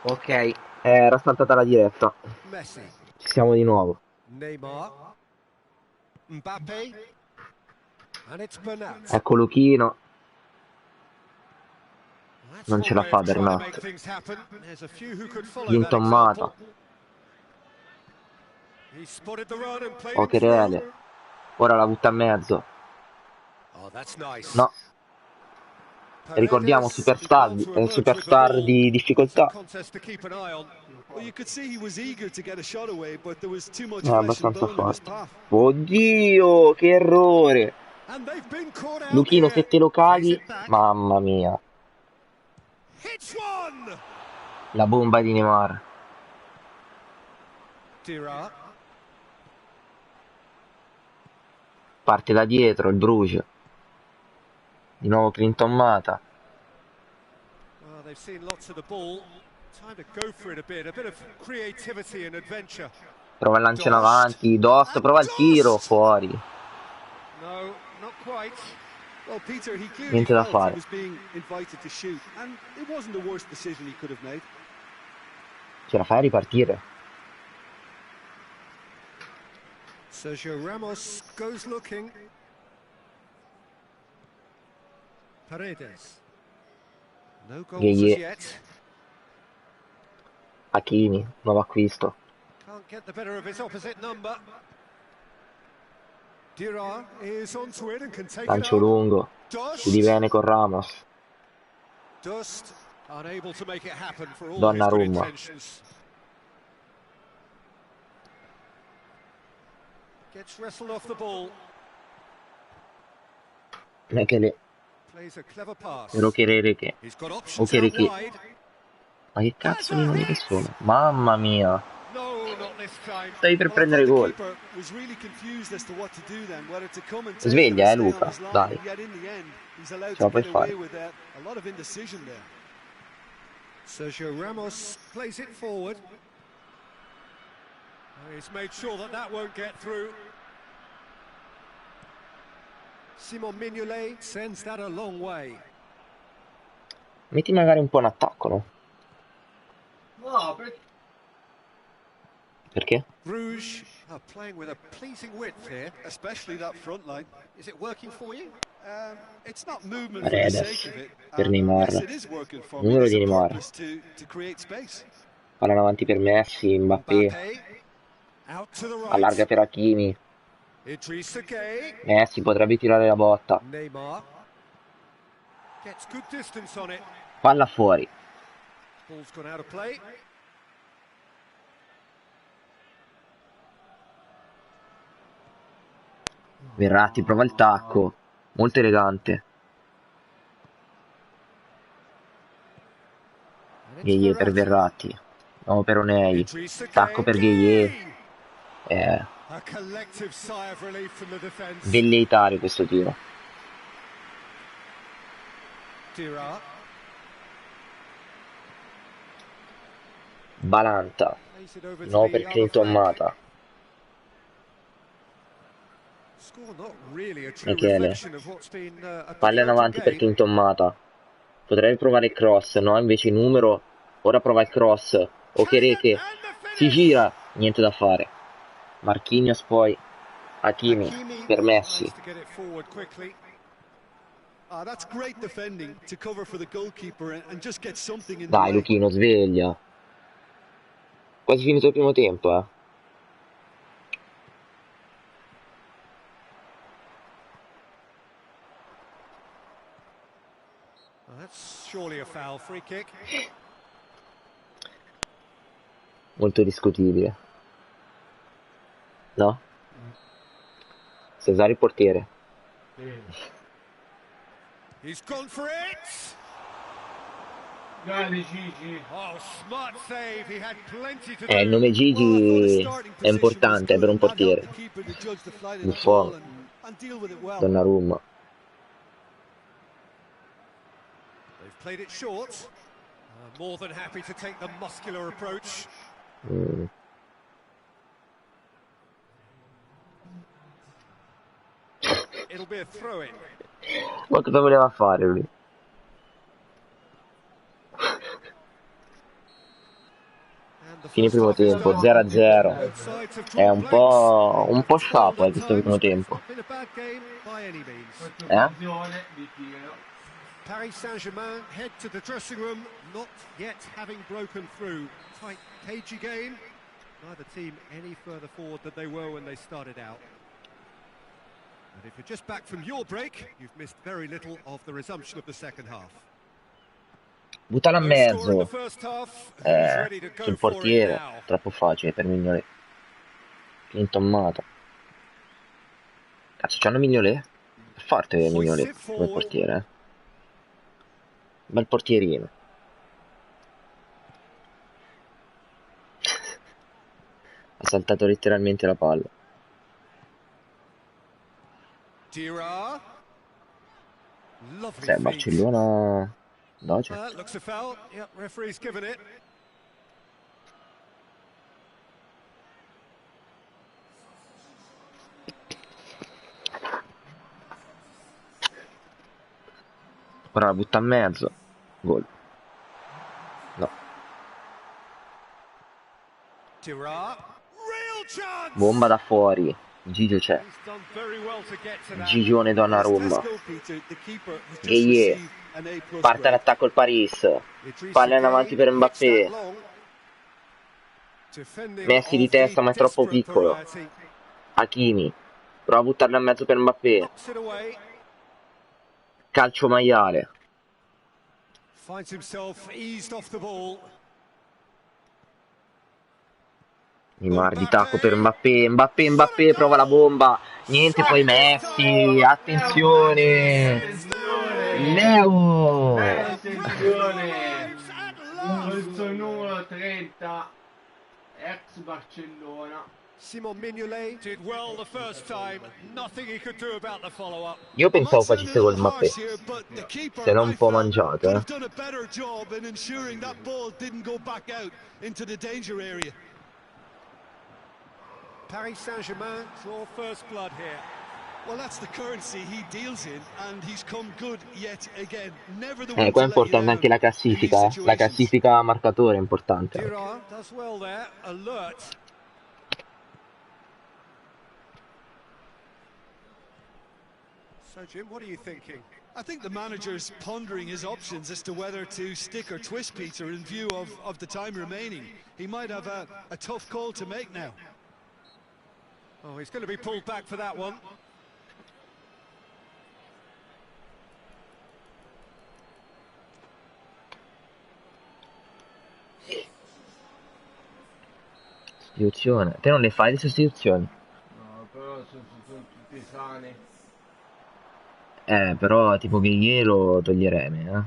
Ok, era saltata la diretta. Messi, Ci siamo di nuovo. Neymar, Mbappe, and it's Bernat. Ecco Luchino, That's non ce one la way fa of trying to make Bernat. things happen. There's a few who could follow that Gintommata. example. He spotted the run and played him through. Ocherele. Ora la butta a mezzo. Oh, that's nice. No, ricordiamo Paredes did superstar, well to emerge with the superstar ball. di It's a difficoltà. contest to keep an eye on. Well, you could see he was eager to get a shot away, but there was too much È flesh and abbastanza bone in his forte. path. Oddio, che errore. And they've been caught out Luchino, here. se te lo Plays cavi, it back. mamma mia. Hits one. La bomba di Neymar. Dira. Parte da dietro, il Bruges. Di nuovo Clinton-Mata. Well, they've seen lots of the ball. Time to go for it a bit of creativity and adventure. Prova il lancio in Dost. avanti. Dost, And prova il tiro. Dost. Fuori. No, not quite. Well, Peter, he clearly Niente da felt he fare. was being invited to shoot, and it wasn't the worst decision he could have made. Ce la fai a ripartire? Sergio Ramos goes looking. Paredes. No goals Gueye. as yet. Hakimi, nuovo acquisto. Can't get the better of his opposite number. Dira is onto it and can take it Lancio on. lungo. Chiudi Dust. bene con Ramos. Dust unable to make it happen for all his good Donnarumma. intentions. Gets wrestled off the ball. Mechele. Plays a clever pass. Rocherere che. He's got options out Ochereke. wide. Ma che cazzo di nomi che sono? Mamma mia. No, not this time. Stavi per Well, I prendere think the gol. keeper was really confused as to what to do then, whether to come and take them Sveglia, and stay on Luca. his line. Dai. Yet in the end, he's allowed Ce la to puoi get away fare. with a lot of indecision there. Sergio Ramos plays it forward. He's made sure that that won't get through. Simon Mignolet sends that a long way. Metti magari un po' in attacco, no? No, perché Perché? Bruges are playing with a pleasing width here. Especially that front line. Is it working for you? It's not movement for the Paredes. sake of it. Per Yes, Neymar. it is working for me. Numero There's di a Neymar. purpose to create space. Palla in avanti per Messi. Mbappé. Mbappe out to the Allarga right. per Hakimi. Idrissa Gueye. Messi potrebbe tirare la botta. Neymar gets good distance on it. Palla fuori. Ball's gone out of play. Verratti prova il tacco. Molto elegante. And it's Gueye per Verratti. No, per Onei. Idrissa Tacco per Gueye. Gueye. A collective sigh of relief from the defense. Velleitario questo tiro. Dira Balanta. plays it over Di to nuovo the per other Clinton flank. Mata. Score not really a true Michele. reflection of what's been a pretty Palla in open avanti per game. Clinton Mata. Potrei provare il cross, no? Invece numero. Ora prova il cross. Ochereke. And the Si finish. gira. Niente da fare. Marquinhos poi. Hakimi Hakimi per Messi. tries to get it forward quickly. That's great defending to cover for the goalkeeper and just get something in the Dai way. Luchino, sveglia. Quasi finito il primo tempo, eh. Well, that's surely a foul free kick. Molto discutibile. No? Cesare il portiere. He's gone for it. grande Gigi. Oh, smart save. He had plenty to Il do. nome Well, I thought his Gigi starting è position was importante good, per un and that helped portiere. the keeper to judge the flight of the Buffon. ball and deal with it well. Donnarumma. They've played it short. More than happy to take the muscular approach. It'll be a throw-in. Ma cosa voleva fare lui? Fine primo tempo, 0-0. È un po' sciapo questo primo tempo. Paris Saint-Germain head to the dressing room, not yet having broken through. Tight, cagey game. Neither team any further forward than they were when they started out. And if you're just back from your break, you've missed very little of the resumption of the second half. Buttala a No score in the mezzo. first half. Who's ready to go Sul for it portiere. now? Troppo facile per Mignolet. Intommato. Cazzo, c'hanno Mignolet? È forte Mignolet come portiere, eh. Bel portierino. Ha saltato letteralmente la palla. Se è Barcellona... Doce. Looks a foul. Yep, referee's given it. Ora la butta a mezzo. Gol. No. Bomba da fuori. Gigio c'è. Gigione Donnarumma. Gueye. Parte l'attacco il Paris. Palla in avanti per Mbappé. Messi di testa ma è troppo piccolo. Hakimi. Prova a buttarla in mezzo per Mbappé. Calcio maiale. Neymar di tacco per Mbappé. Mbappé prova la bomba. Niente, poi Messi. Attenzione. Leo. Attenzione. Il suo numero 30. Ex Barcellona. Simon Mignolet did well the first time. Nothing he could do about the follow-up. Io pensavo facesse gol Mbappé. Se l'ho un po' mangiato, eh. Paris Saint-Germain draw first blood here. Well, that's the currency he deals in, and he's come good yet again. Never the Qua è importante anche la classifica. La classifica marcatore è importante. Does well there, alert. So Jim, what are you thinking? I think the manager's pondering his options as to whether to stick or twist Peter in view of the time remaining. He might have a tough call to make now. Oh, he's going to be pulled back for that one. Sostituzione. Te non le fai di sostituzioni? No, però sono tutti sani. Però tipo Gueye lo toglierei, eh.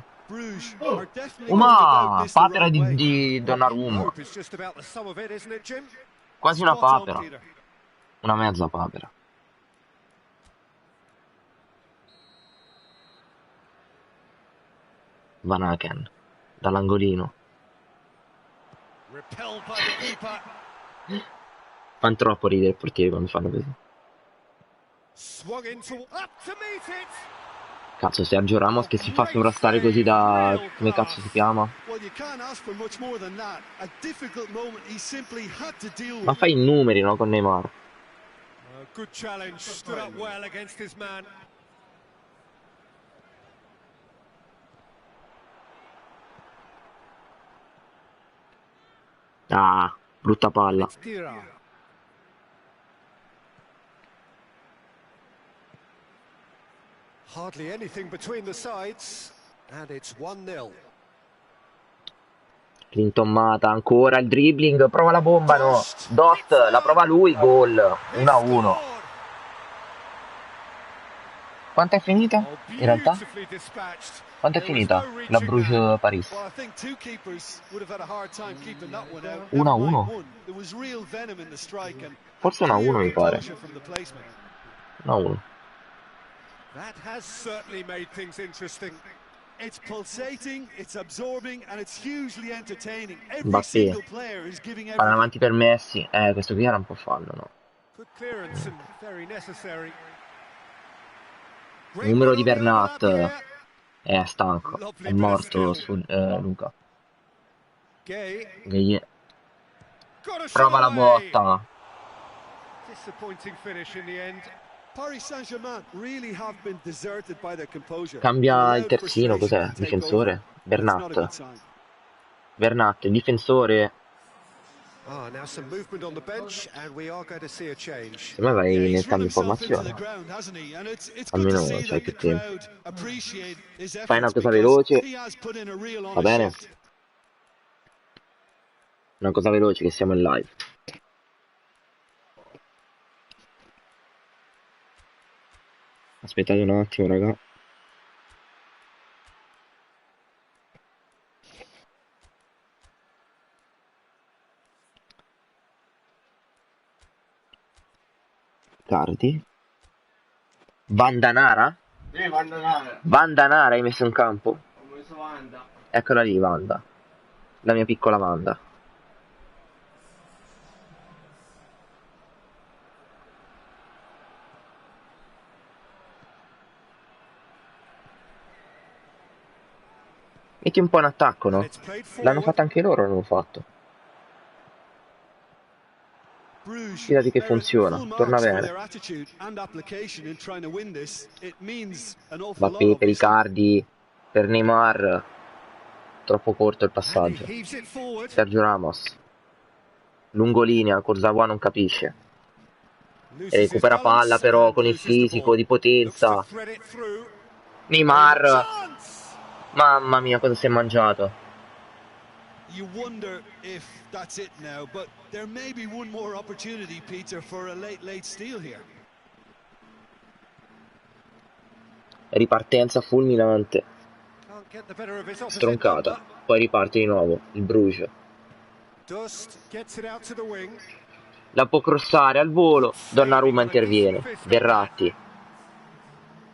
Ma papera di Donnarumma. Quasi una papera. Una mezza papera. Van Aken. Dall'angolino. Fanno troppo ridere il portiere quando fanno così. Cazzo, Sergio Ramos che si fa sovrastare così da... come cazzo si chiama? Ma fai i numeri, no, con Neymar? Good challenge, stood up well against his man. Ah, brutta palla. Hardly anything between the sides, and it's 1-0. Intommata, ancora il dribbling, prova la bomba, no. Dost, la prova lui, gol. 1-1. Quanto è finita? In realtà? Quanto è finita la Bruges Paris? 1-1? Forse 1-1 mi pare. 1-1. That has certainly made things interesting. It's pulsating, it's absorbing, and it's hugely entertaining. Every Mbappé. single player is giving everything. Palla avanti per Messi. Questo qui era un po' fallo, no? Good clearance and very necessary. Numero di Bernat. È stanco. È morto su Luca. Gueye. got a shot Prova la away. botta. Disappointing finish in the end. Paris Saint-Germain really have been deserted by their composure. They've Cambia il allowed terzino, frustration cos'è? to take over, Difensore? and it's not a good Bernat. sign. Bernat, difensore. Now some movement on the bench, and we are going to see a change. Se me vai Yeah, nel he's run cambio himself into the formazione, ground, hasn't he? And it's good to almeno see c'hai that the più tempo. crowd appreciate his Fai una efforts cosa because veloce, he has put in a real va honest bene? shift. Una cosa veloce che siamo in live. Aspettate un attimo, raga. Cardi. Vandanara? Vandanara. Vandanara hai messo in campo? Ho messo Vanda. Eccola lì, Vanda. La mia piccola Vanda. Metti un po' in attacco, no? It's played L'hanno forward. fatto anche loro, l'hanno fatto. Bruges Fidati che merit funziona, full torna marks for bene. their attitude and application in trying to win this. It means an awful lot, Mbappé per obviously. Icardi, per Neymar. Troppo corto il And passaggio. he heaves it forward. Sergio Ramos. Lungolinea, Kurzawa non capisce. Loses his Recupera palla balance però and con il loses the fisico ball. di Looks to potenza. thread it through. Neymar. Chance! Mamma mia, cosa si è mangiato. You wonder if that's it now, but there may be one more opportunity, Peter, for a late steal here. Ripartenza fulminante. Can't get the better of his opposite Stroncata. number. Poi riparte di nuovo. Il Bruges. Dust gets it out to the wing. La può crossare al volo. Donnarumma Got a decent interviene. fist on Verratti.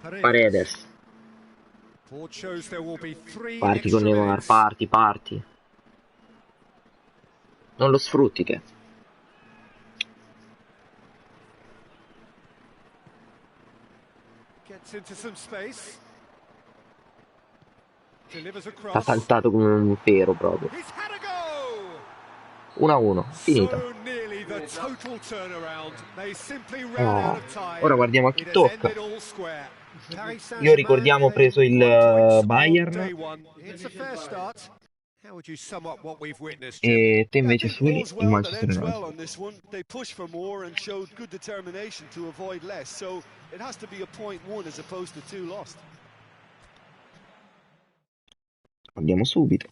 that. Paredes. Board shows there will be 3 Parti con extra Neymar. minutes. Parti. Non lo sfrutti che. Gets into some space. Delivers a T'ha cross. saltato come un pero proprio. He's had a go! 1-1. Finita. So nearly the total turnaround. They simply ran out of time. Ora guardiamo al It has TikTok. ended all square. Paris Io Saint-Germain ricordiamo ho preso claim il 1 point on Bayern day one. It's a fair start. How would you sum up what we've witnessed, Jim? e te I invece think sugli all's il well that Manchester ends United. well on this one. They pushed for more and showed good determination to avoid less. So it has to be a point won as opposed to 2 lost. Andiamo subito.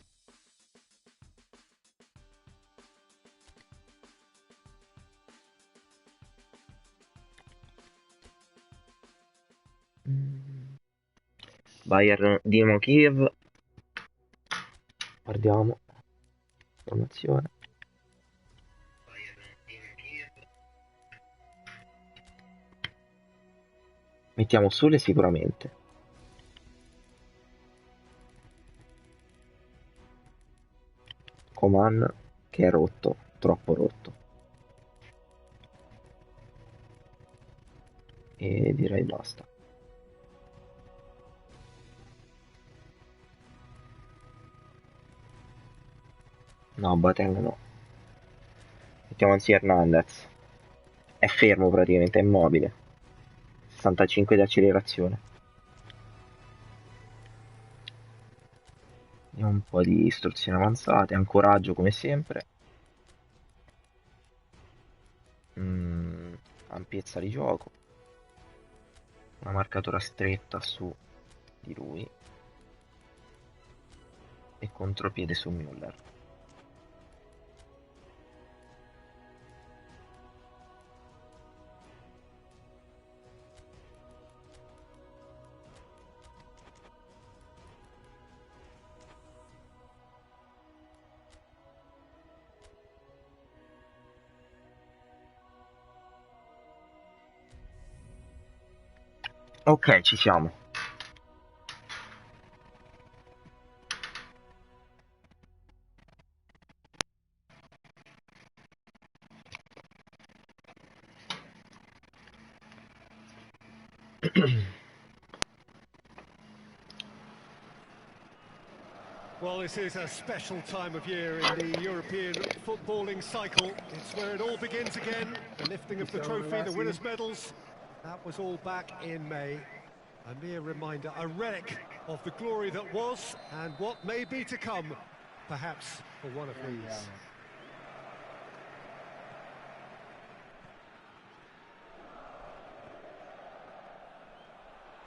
Bayern Dinamo Kiev. Guardiamo. Formazione. Mettiamo Sule sicuramente. Coman che è rotto, troppo rotto. E direi basta. No, Boateng no. Mettiamo anzi Hernandez. È fermo praticamente, è immobile. 65 di accelerazione. E un po' di istruzioni avanzate, ancoraggio come sempre. Ampiezza di gioco. Una marcatura stretta su di lui. E contropiede su Müller. Ok, ci siamo. Well, this is a special time of year in the European footballing cycle. It's where it all begins again. The lifting of the trophy, the winners' medals. That was all back in May. A mere reminder, a relic of the glory that was and what may be to come, perhaps for one of these.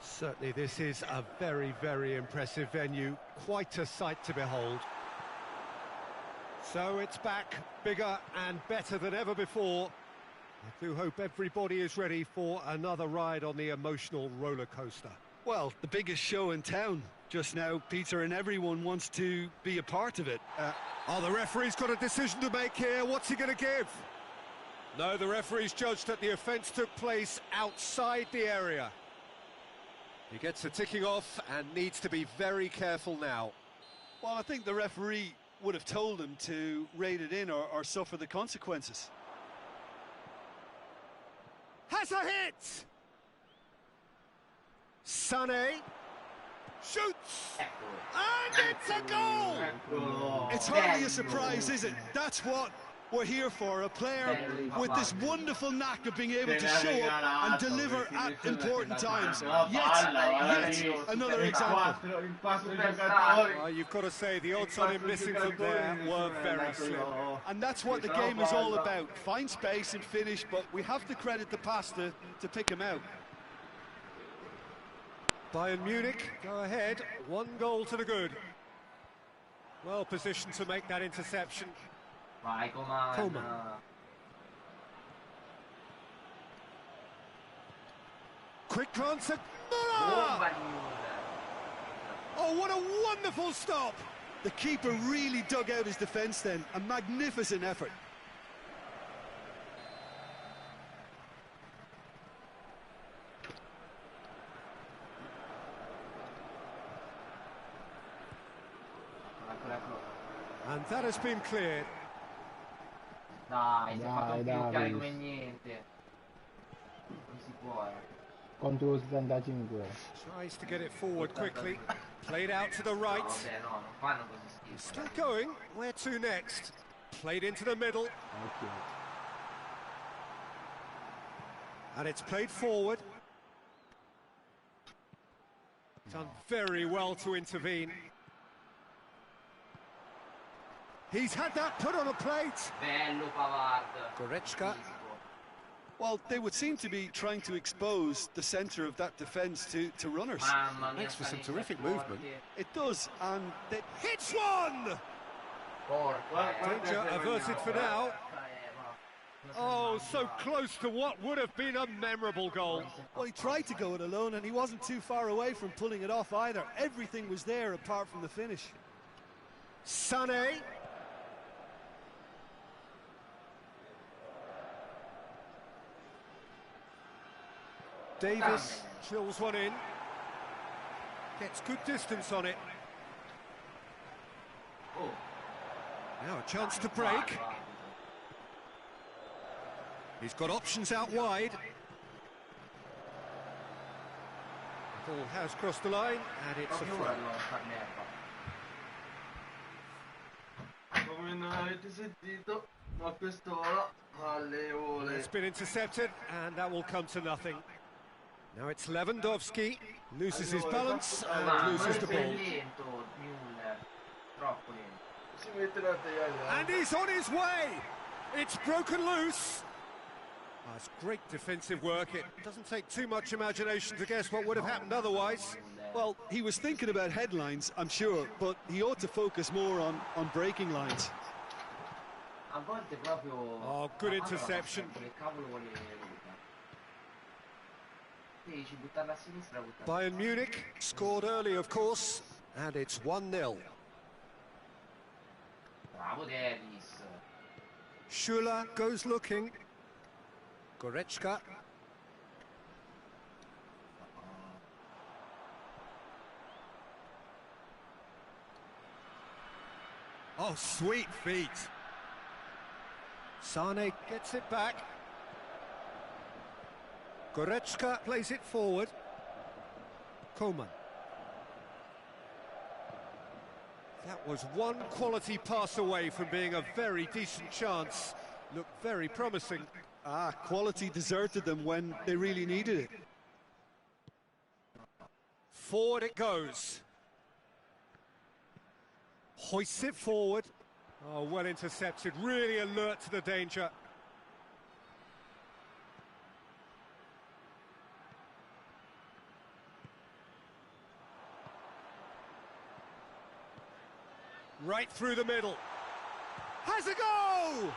Certainly this is a very, very impressive venue, quite a sight to behold. So it's back, bigger and better than ever before. I do hope everybody is ready for another ride on the emotional roller coaster. Well, the biggest show in town just now, Peter, and everyone wants to be a part of it. The referee's got a decision to make here. What's he going to give? No, the referee's judged that the offence took place outside the area. He gets a ticking off and needs to be very careful now. Well, I think the referee would have told him to rate it in or suffer the consequences. Has a hit! Sané shoots! And it's a goal! It's hardly a surprise, is it? That's what we're here for, a player with this wonderful knack of being able to show up and deliver at important times. Yet another example. You've got to say, the odds on him missing from there were very slim. And that's what the game is all about. Find space and finish, but we have to credit the pass to pick him out. Bayern Munich go ahead, 1 goal to the good. Well positioned to make that interception. Coman. Quick glance at Müller! Oh, what a wonderful stop! The keeper really dug out his defence then. A magnificent effort. And that has been cleared. Dai, si è fatto bloccare come niente. Non si può, Contro 75. Tries to get it forward quickly. Played out to the right. No, vabbè, no, non fanno così schifo. Still going. Where to next? Played into the middle. Okay. And it's played forward. Done very well to intervene. He's had that put on a plate. Bello Pavard. Goretzka. Well, they would seem to be trying to expose the centre of that defence to runners. Makes for some terrific movement. It does, and they Hits one! Danger averted for now. Oh, so close to what would have been a memorable goal. Well, he tried to go it alone, and he wasn't too far away from pulling it off either. Everything was there apart from the finish. Sané. Davis drills one in. Gets good distance on it. Now a chance to break. He's got options out wide. The ball has crossed the line, and it's a throw. It's been intercepted, and that will come to nothing. Now it's Lewandowski, loses his balance and loses the ball. And he's on his way! It's broken loose! That's great defensive work. It doesn't take too much imagination to guess what would have happened otherwise. Well, he was thinking about headlines, I'm sure, but he ought to focus more on breaking lines. Oh, good interception. Bayern Munich scored early, of course, and it's 1-0. Schüller goes looking. Goretzka. Oh, sweet feet. Sané gets it back. Goretzka plays it forward. Coman. That was one quality pass away from being a very decent chance. Looked very promising. Quality deserted them when they really needed it. Forward it goes. Hoists it forward. Oh, well intercepted, really alert to the danger. Right through the middle. Has a go!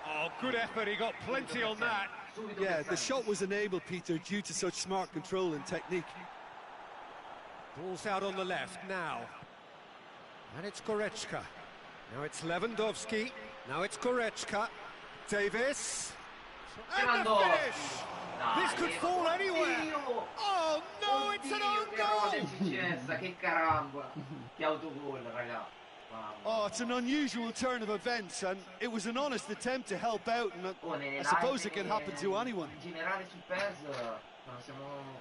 Oh, good effort, he got plenty on that. Yeah, the shot was enabled, Peter, due to such smart control and technique. Ball's out on the left now. And it's Goretzka. Now it's Lewandowski. Now it's Goretzka. Davis. And the finish! This could fall anywhere. Oh no, it's an own goal! Che caramba! Che autogol, raga. Oh, it's an unusual turn of events, and it was an honest attempt to help out, and I suppose it can happen to anyone. In generale su PES,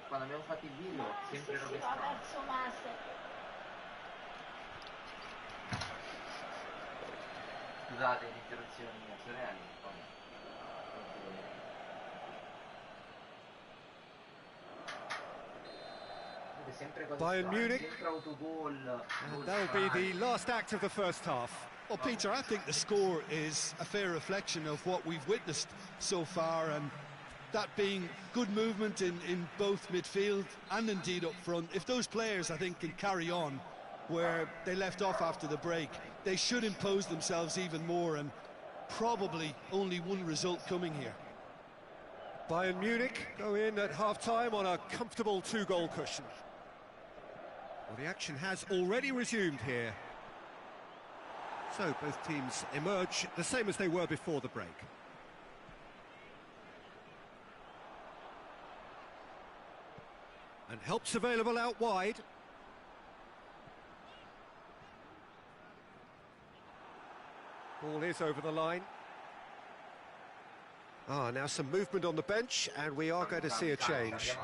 quando abbiamo fatto il video, sempre robe strane. Scusate l'interruzione mia sorella. Bayern Munich, and that'll be the last act of the first half. Well, Peter, I think the score is a fair reflection of what we've witnessed so far, and that being good movement in both midfield and indeed up front. If those players, I think, can carry on where they left off after the break, they should impose themselves even more, and probably only one result coming here. Bayern Munich go in at half-time on a comfortable two-goal cushion. Well, the action has already resumed here. So both teams emerge the same as they were before the break. And help's available out wide. Ball is over the line. Now some movement on the bench, and we are going to see a change.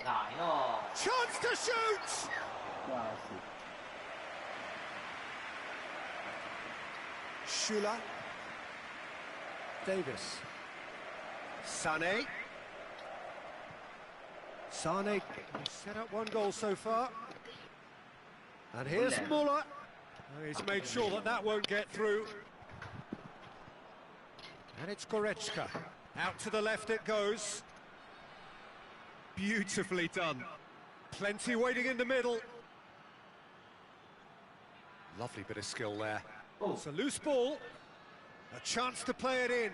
Dai, no! Chance to shoot! Schüller. Davis. Sané. Sané set up one goal so far. And here's Muller. He's made sure that that won't get through. And it's Goretzka. Out to the left it goes. Beautifully done. Plenty waiting in the middle. Lovely bit of skill there. It's a loose ball. A chance to play it in.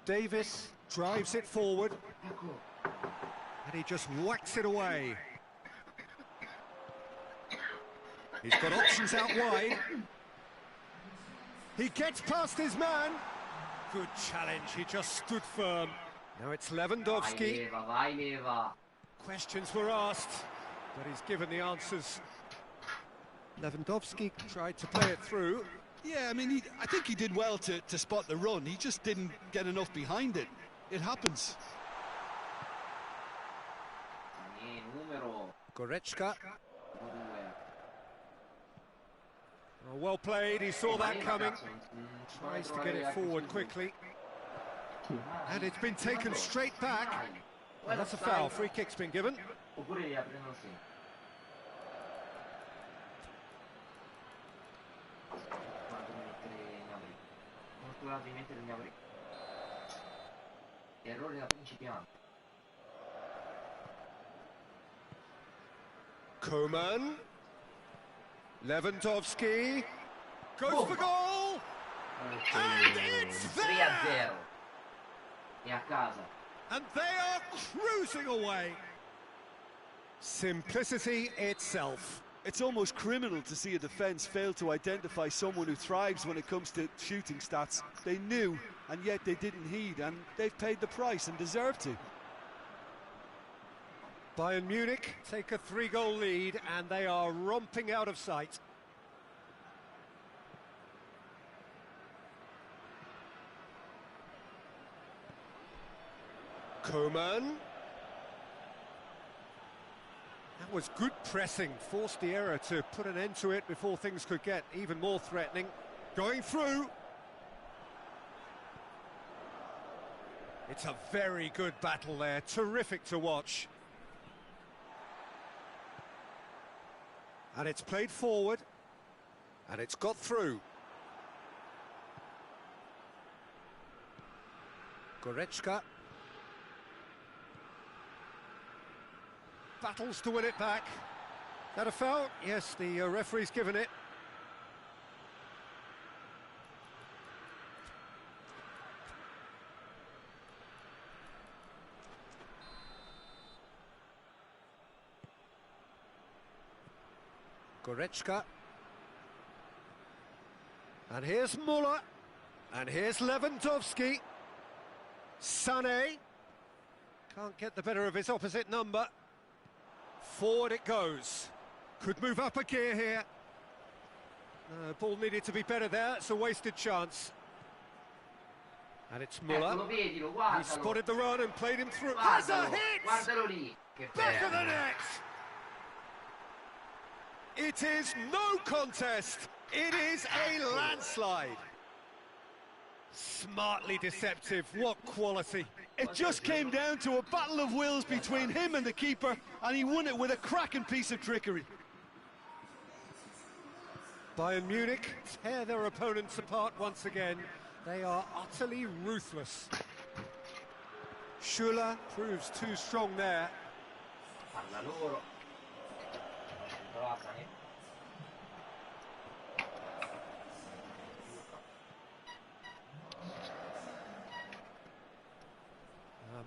Davis drives it forward. And he just whacks it away. He's got options out wide. He gets past his man. Good challenge, he just stood firm. Now it's Lewandowski. Vai Leva. Questions were asked, but he's given the answers. Lewandowski tried to play it through. Yeah, I mean, I think he did well to spot the run. He just didn't get enough behind it. It happens. Goretzka. Oh, well played, he saw that coming. Tries to get it forward quickly. And it's been taken straight back. Well, that's a foul, free kick's been given. Koeman. Lewandowski. Goes for goal! And it's 3-0. there! E a casa. And they are cruising away. Simplicity itself. It's almost criminal to see a defence fail to identify someone who thrives when it comes to shooting stats. They knew, and yet they didn't heed, and they've paid the price and deserve to. Bayern Munich take a 3-goal lead, and they are romping out of sight. Coman. That was good pressing, forced the error to put an end to it before things could get even more threatening. Going through. It's a very good battle there, terrific to watch. And it's played forward, and it's got through. Goretzka. Battles to win it back. That a foul? Yes, the referee's given it. Goretzka. And here's Muller. And here's Lewandowski. Sané. Can't get the better of his opposite number. Forward it goes. Could move up a gear here. Ball needed to be better there. It's a wasted chance. And it's Muller. He spotted the run and played him through. There's a hit! Guardalo lì. Che Back of the bello. net! It is no contest. It is a landslide. Smartly deceptive. What quality. It just came down to a battle of wills between him and the keeper, and he won it with a cracking piece of trickery. Bayern Munich tear their opponents apart once again. They are utterly ruthless. Schuller proves too strong there. Parla loro. Prova Sané.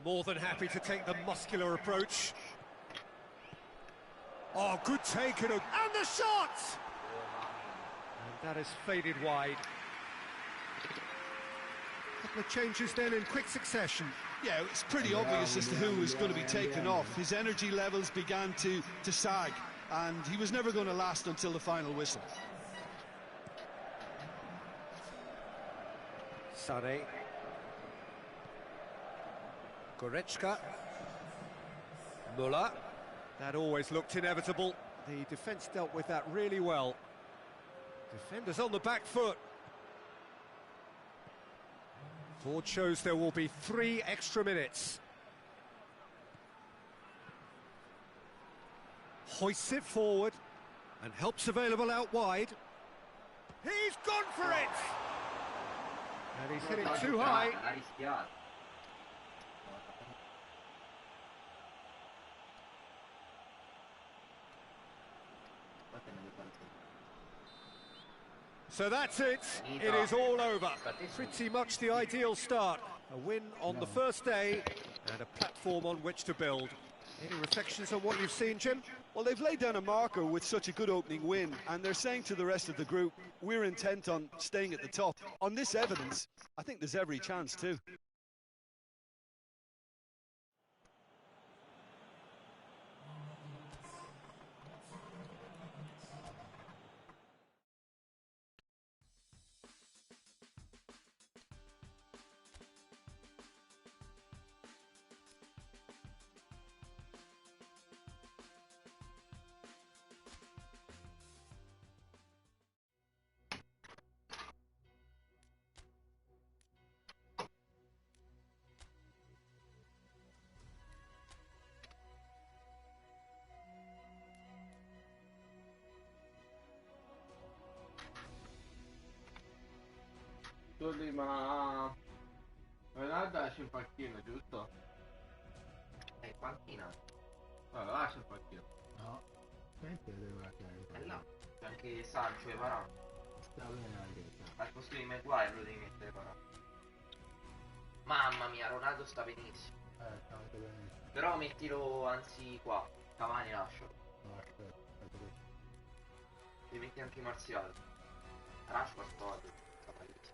More than happy to take the muscular approach. Oh, good take and the shot! And that is faded wide. Couple of changes then in quick succession. Yeah, it's pretty obvious as to who was going to be taken off. His energy levels began to sag, and he was never going to last until the final whistle. Sané. Goretzka. Muller. That always looked inevitable. The defence dealt with that really well. Defenders on the back foot. Ford shows there will be 3 extra minutes. Hoists it forward and helps available out wide. He's gone for it! And he's hit it too high. Ha rischiato. So that's it. It is all over. Pretty much the ideal start. A win on the first day and a platform on which to build. Any reflections on what you've seen, Jim? Well, they've laid down a marker with such a good opening win, and they're saying to the rest of the group, we're intent on staying at the top. On this evidence, I think there's every chance too. Ma Ronaldo lascia il panchino, giusto? È in panchina. No, lo lascia il panchino. No, sempre deve lasciare. No. C'è anche Sancho e Varane. Sta bene anche. Al posto di Maguire lo devi mettere però. Mamma mia, Ronaldo sta benissimo. Sta anche benissimo. Però mettilo anzi qua. Cavani lascialo. No, aspetta. E metti anche Marziale. Rashford sta malissimo.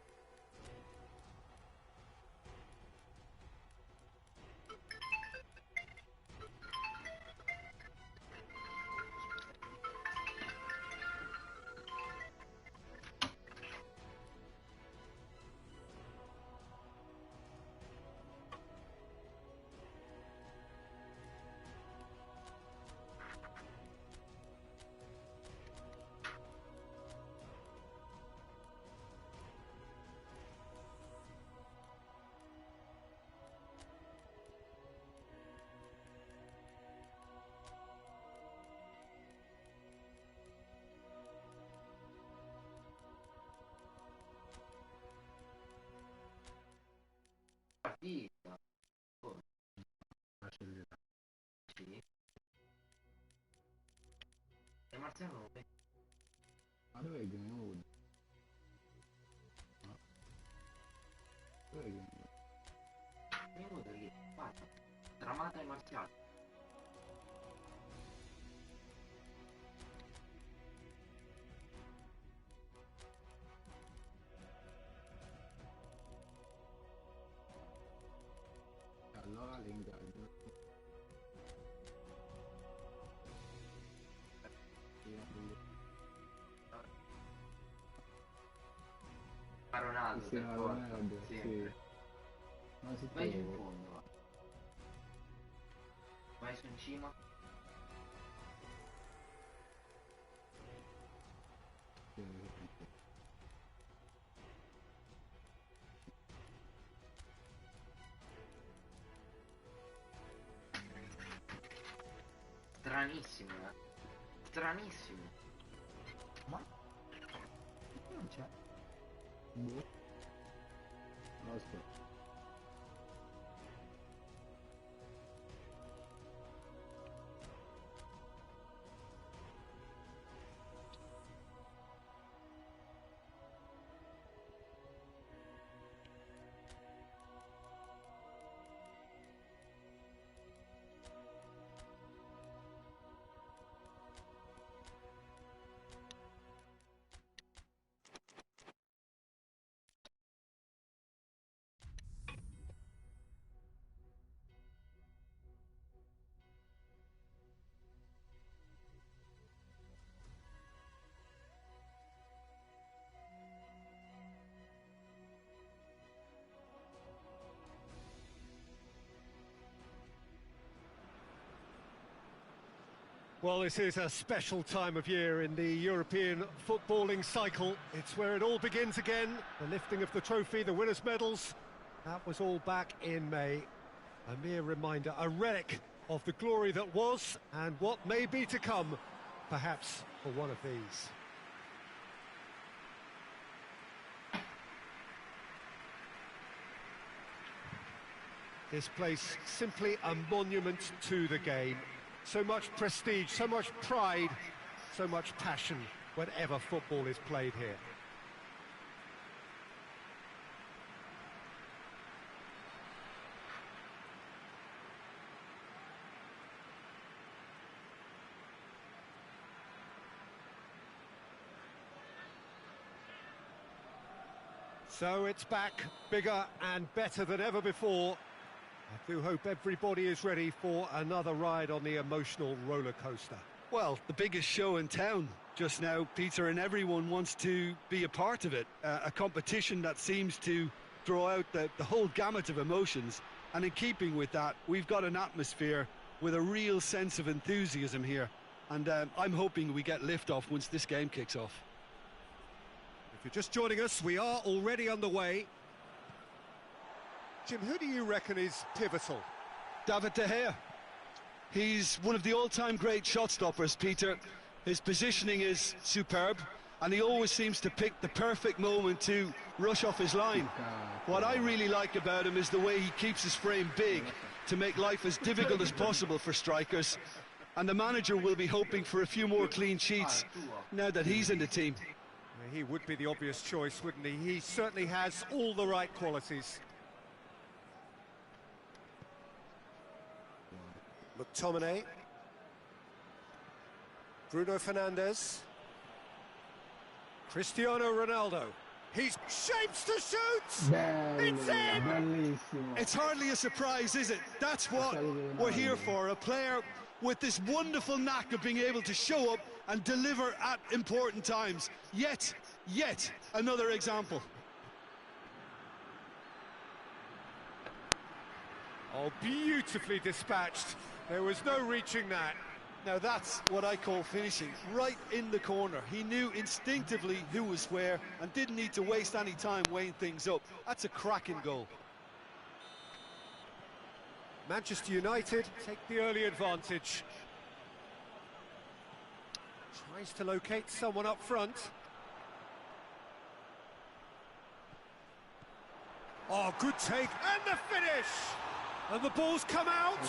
Partita. Sì. E Marziale non lo mette. Ma dove è Greenwood? No. Dove è Greenwood? Minuto lì. Guarda. Tramata e Marziale. Allora Lingard. A Ronaldo Sì, per a forza. Ronaldo, Sì. sì. Ma si Vai giù in trova. fondo, va. Vai su in cima. Sì. Stranissimo, Stranissimo. Ma? Non c'è. Boh. Aspetta. Well, this is a special time of year in the European footballing cycle. It's where it all begins again. The lifting of the trophy, the winners' medals. That was all back in May. A mere reminder, a relic of the glory that was and what may be to come, perhaps for one of these. This place simply a monument to the game. So much prestige, so much pride, so much passion whenever football is played here. So it's back, bigger and better than ever before. I do hope everybody is ready for another ride on the emotional roller coaster. Well, the biggest show in town just now, Peter, and everyone wants to be a part of it. A competition that seems to draw out the whole gamut of emotions. And in keeping with that, we've got an atmosphere with a real sense of enthusiasm here. And I'm hoping we get lift-off once this game kicks off. If you're just joining us, we are already underway. Jim, who do you reckon is pivotal? David De Gea. He's one of the all-time great shot stoppers, Peter. His positioning is superb, and he always seems to pick the perfect moment to rush off his line. What I really like about him is the way he keeps his frame big to make life as difficult as possible for strikers. And the manager will be hoping for a few more clean sheets now that he's in the team. He would be the obvious choice, wouldn't he? He certainly has all the right qualities. McTominay. Bruno Fernandes. Cristiano Ronaldo. He shapes to shoot! It's in! Bellissimo. It's hardly a surprise, is it? That's what we're here for. A player with this wonderful knack of being able to show up and deliver at important times. Yet another example. Oh, beautifully dispatched. There was no reaching that. Now that's what I call finishing, right in the corner. He knew instinctively who was where and didn't need to waste any time weighing things up. That's a cracking goal. Manchester United take the early advantage. Tries to locate someone up front. Oh, good take, and the finish! And the ball's come out!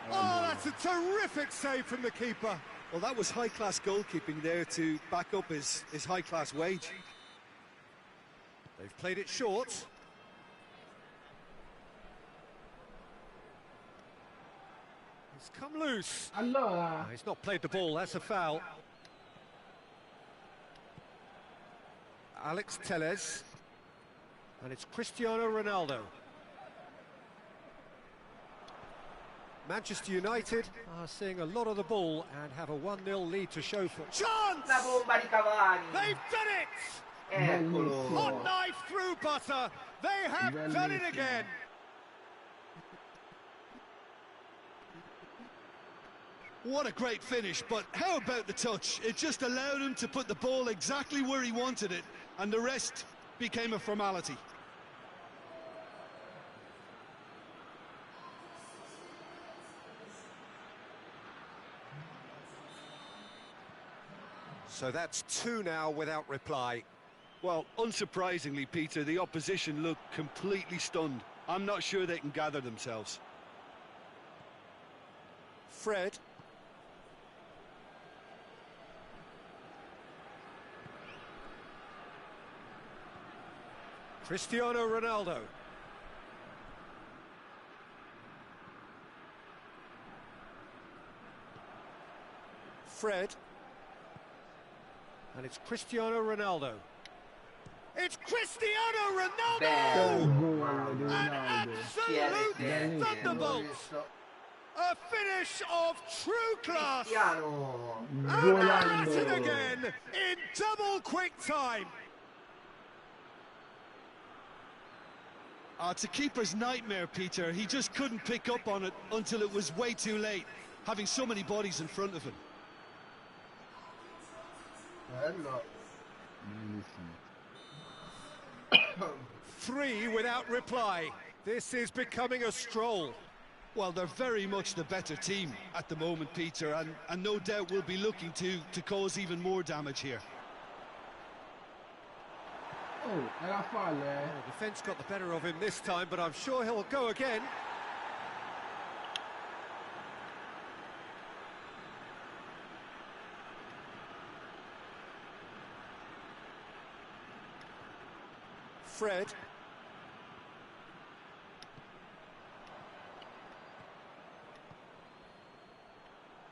Oh, that's a terrific save from the keeper. Well, that was high-class goalkeeping there to back up his high-class wage. They've played it short. He's come loose. Allora, Oh, he's not played the ball, that's a foul. Alex Telles. And it's Cristiano Ronaldo. Manchester United are seeing a lot of the ball and have a 1-0 lead to show for. Chance! La bomba di Cavani. They've done it! Eccolo. Hot knife through butter. They have done it again. What a great finish, but how about the touch? It just allowed him to put the ball exactly where he wanted it, and the rest became a formality. So that's 2 now without reply. Well, unsurprisingly, Peter, the opposition look completely stunned. I'm not sure they can gather themselves. Fred. Cristiano Ronaldo. Fred. And it's Cristiano Ronaldo. It's Cristiano Ronaldo! An absolute thunderbolt! A finish of true class! Cristiano. And at it again in double quick time! It's a keeper's nightmare, Peter. He just couldn't pick up on it until it was way too late, having so many bodies in front of him. Bello. 3 without reply. This is becoming a stroll. Well, they're very much the better team at the moment, Peter, and no doubt will be looking to cause even more damage here. oh, era fallo, eh. The defence got the better of him this time, but I'm sure he'll go again. Fred.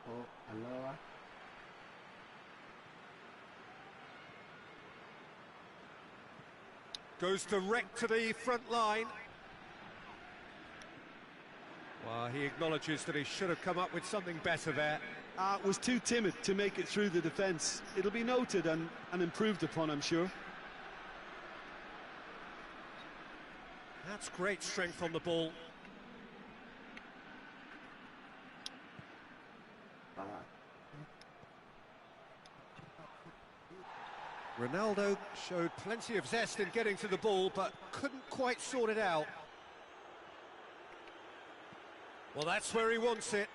Oh, allora. Goes direct to the front line. Well, he acknowledges that he should have come up with something better there. Was too timid to make it through the defence. It'll be noted and improved upon, I'm sure. That's great strength on the ball. Ronaldo showed plenty of zest in getting to the ball, but couldn't quite sort it out. Well, that's where he wants it.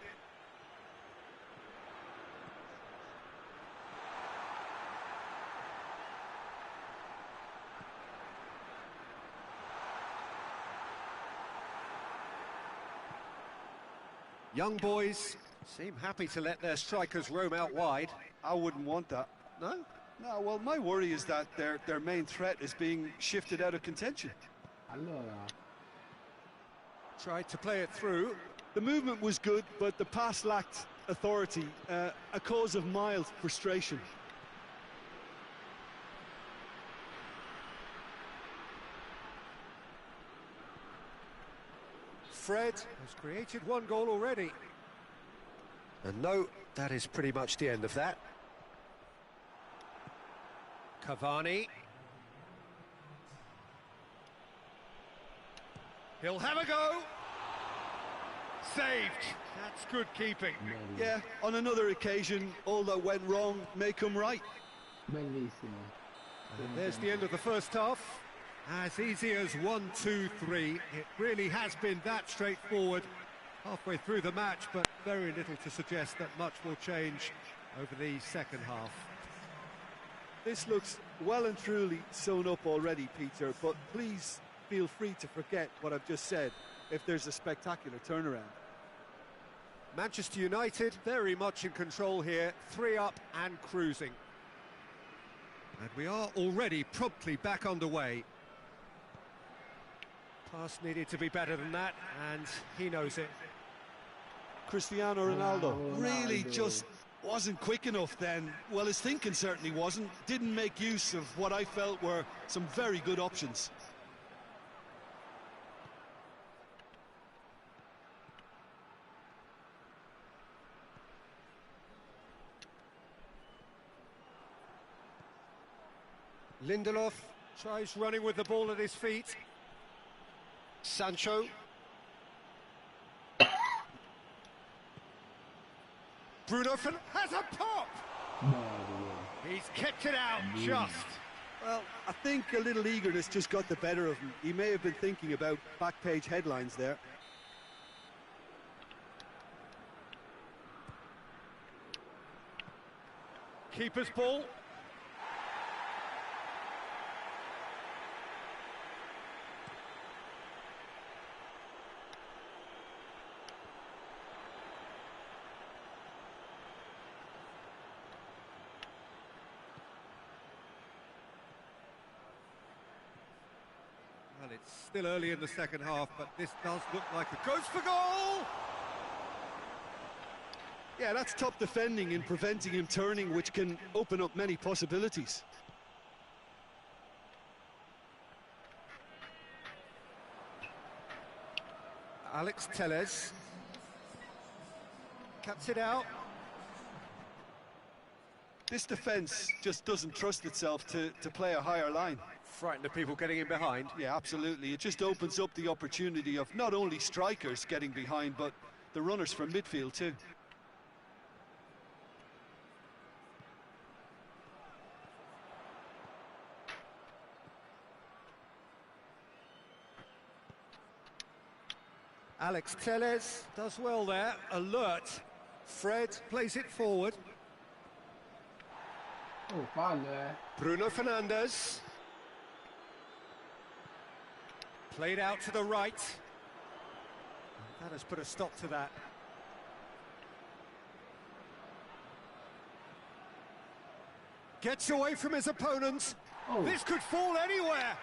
Young boys seem happy to let their strikers roam out wide. I wouldn't want that. No? No, well, my worry is that their main threat is being shifted out of contention. Allora, Tried to play it through. The movement was good, but the pass lacked authority, a cause of mild frustration. Fred has created one goal already. And no, that is pretty much the end of that. Cavani. He'll have a go. Saved. That's good keeping. Yeah, on another occasion, all that went wrong may come right. bellissimo. And there's the end of the first half. As easy as 1-2-3. It really has been that straightforward. Halfway through the match, but very little to suggest that much will change over the second half. This looks well and truly sewn up already, Peter, but please feel free to forget what I've just said if there's a spectacular turnaround. Manchester United very much in control here, 3 up and cruising. And we are already promptly back underway. Pass needed to be better than that, and he knows it. Cristiano Ronaldo really Ronaldo. just wasn't quick enough then. Well, his thinking certainly wasn't. Didn't make use of what I felt were some very good options. Lindelof tries running with the ball at his feet. Sancho. Bruno has a pop! He's kept it out just. Well, I think a little eagerness just got the better of him. He may have been thinking about back page headlines there. Keeper's ball. Well, it's still early in the second half, but this does look like a goes for goal! Yeah, that's top defending in preventing him turning, which can open up many possibilities. Alex Telles cuts it out. This defence just doesn't trust itself to play a higher line. Frightened of people getting in behind. Yeah, absolutely. It just opens up the opportunity of not only strikers getting behind, but the runners from midfield too. Alex Telles does well there, alert. Fred plays it forward. Oh, fallo, Bruno Fernandes. Played out to the right. That has put a stop to that. Gets away from his opponents. Oh. This could fall anywhere.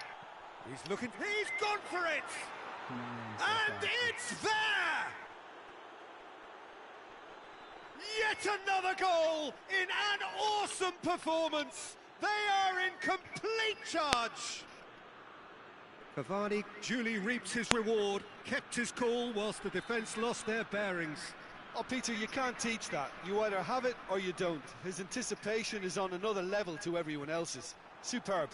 He's looking, he's gone for it! And it's there! Yet another goal in an awesome performance. They are in complete charge. Cavani duly reaps his reward, kept his cool whilst the defence lost their bearings. Oh, Peter, you can't teach that. You either have it or you don't. His anticipation is on another level to everyone else's. Superb.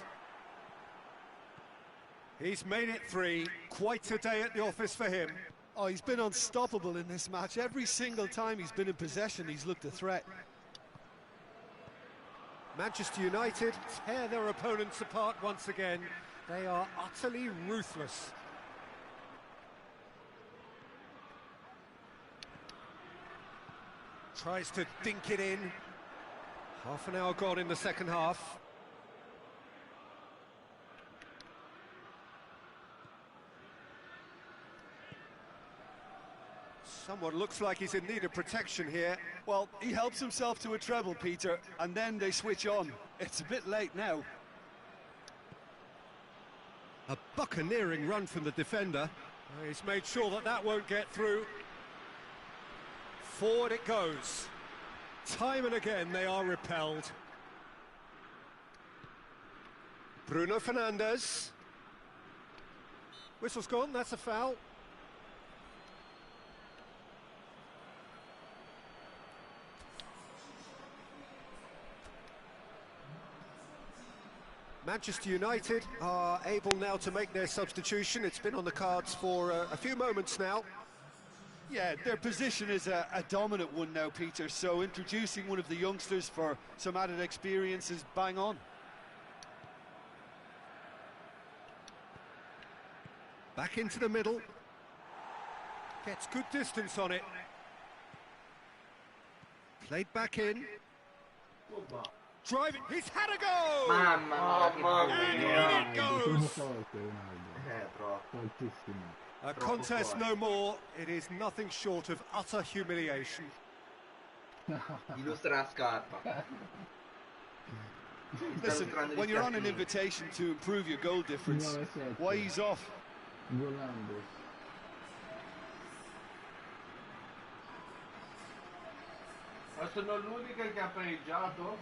He's made it 3. Quite a day at the office for him. Oh, he's been unstoppable in this match. Every single time he's been in possession, he's looked a threat. Manchester United tear their opponents apart once again. They are utterly ruthless. Tries to dink it in. Half an hour gone in the second half. Someone looks like he's in need of protection here. Well, he helps himself to a treble, Peter, and then they switch on. It's a bit late now. A buccaneering run from the defender. He's made sure that that won't get through. Forward it goes. Time and again they are repelled. Bruno Fernandes. Whistle's gone, that's a foul. Manchester United are able now to make their substitution. It's been on the cards for a few moments now. Yeah, their position is a dominant one now, Peter, so introducing one of the youngsters for some added experience is bang on. Back into the middle. Gets good distance on it. Played back in. Driving, he's had a go! Mamma mia, And in it goes! troppo. Fortissimo. A contest no more. It is nothing short of utter humiliation. Illustra la scarpa. Listen, when you're on an invitation to improve your goal difference, why ease off? Volando. Ma sono l'unica che ha pareggiato?